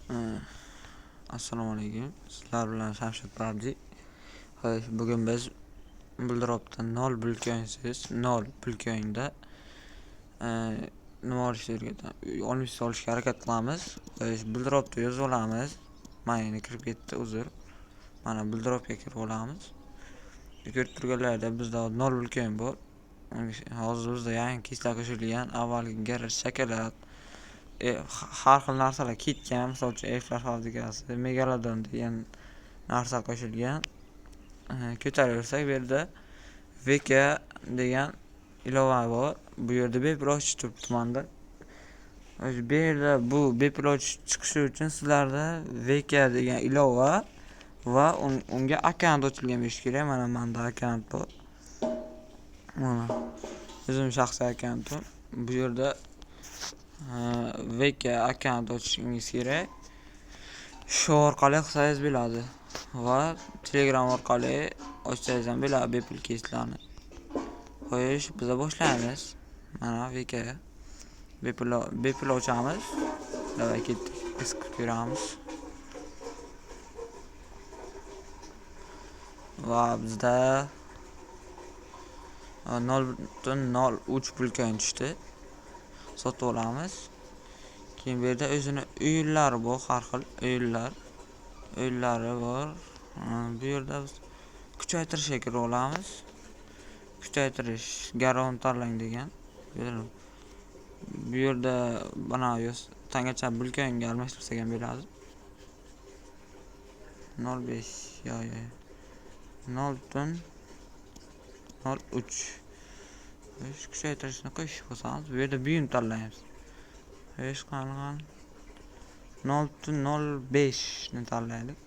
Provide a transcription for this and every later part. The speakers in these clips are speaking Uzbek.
Ee, Assalomu alaykum. Sizlar bilan Shamshid PUBG. Xo'sh, bugun biz Buildrop'da 0 pulkoinsiz 0 pulkoinda nima olishga olishga harakat qilamiz. Xo'sh, Buildrop'da yozib olamiz. Mana endi kirib ketdi, uzr. Mana Buildrop'ga kirib olamiz. Ko'rib turganlarda bizda 0 pulkoin bor. Hozir bizda yangi kislar qo'shilgan, avvalgi garaj shokolad har xil narsalar ketgan, misol uchun elflar fabrikasi, megalodon degan narsa qo'shilgan. Ko'taraversak, bu yerda VK degan ilova bor. Bu yerda bepul ochish turibdi manda. Bu yerda bu bepul ochish chiqishi uchun sizlarda VK degan ilova va unga akkaunt ochilgan bo'lishi kerak. Mana menda akkaunt bor. Mana o'zim shaxsiy akkauntim. Bu yerda VK akkaunt ochishingiz kerak. Shu orqali qilsangiz bo'ladi va Telegram orqali ochsangiz ham bo'ladi bepul keyslarni. Xo'sh, biz boshlaymiz. Mana VK bepul ochamiz. Davay ketdik. Biz ko'ramiz. Va bizda 0.03 pulkoin tushdi. Sotib olamiz. Keyin bu yerda o'zini o'yinlari bor, har xil o'yinlari bor. Bu yerda biz kuchaytirishga kirib olamiz. Kuchaytirish garovni tanlang degan. Bu yerda mana tangacha pulkoinga almashtirsak ham bo'ladi. 0.5 0.03 kuchaytirishni qo'shib bo'lsangiz, bu yerda buyum tanlaymiz. Hech qanaqa 0.05 ni tanlaylik.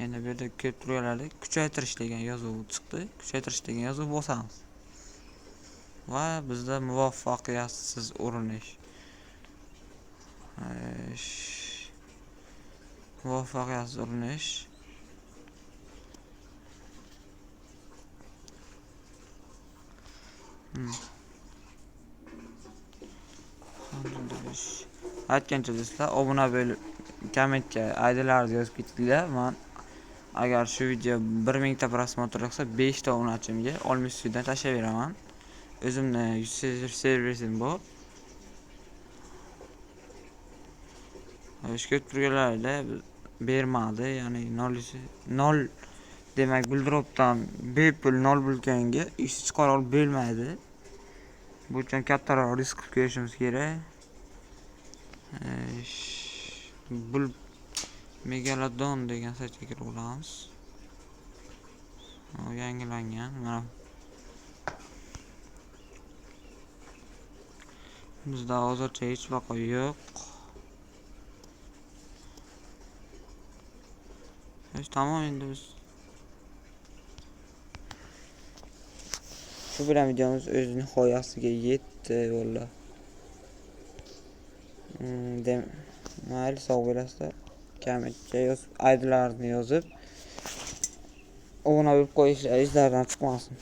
Endi bu yerda ko'rib turganlaringizdek kuchaytirish degan yozuv chiqdi. Kuchaytirish degan yozuv bosamiz. Va bizda muvaffaqiyatsiz urinish. Muvaffaqiyatsiz urinish. Aytgancha do'stlar, obuna bo'lib, kommentga idlarni yozib ketinglar. Men agar shu video 1000 ta prosmotr olsa, 5 ta obunachimga 60 dan tashlab beraman. O'zimni servisim bor. Ko'rib turganlarda bermadi, ya'ni 0 demak Buildrop'dan bepul 0 pulkoinga ish chiqara olib bo'lmaydi. Bu uchun kattaroq risk ko'rishimiz kerak. Megalodon degan saytga kirib olamiz. Yangilangan. Mana bizda hozircha hech vaqo yo'q. Tamam, endi biz shu bilan videomiz o'z nihoyasiga yetdi vallahi. Mayli, sog' bo'lasizlar. Kommentga yozib, idlarni yozib obuna bo'lib qo'yishlar, izlaridan chiqmasin.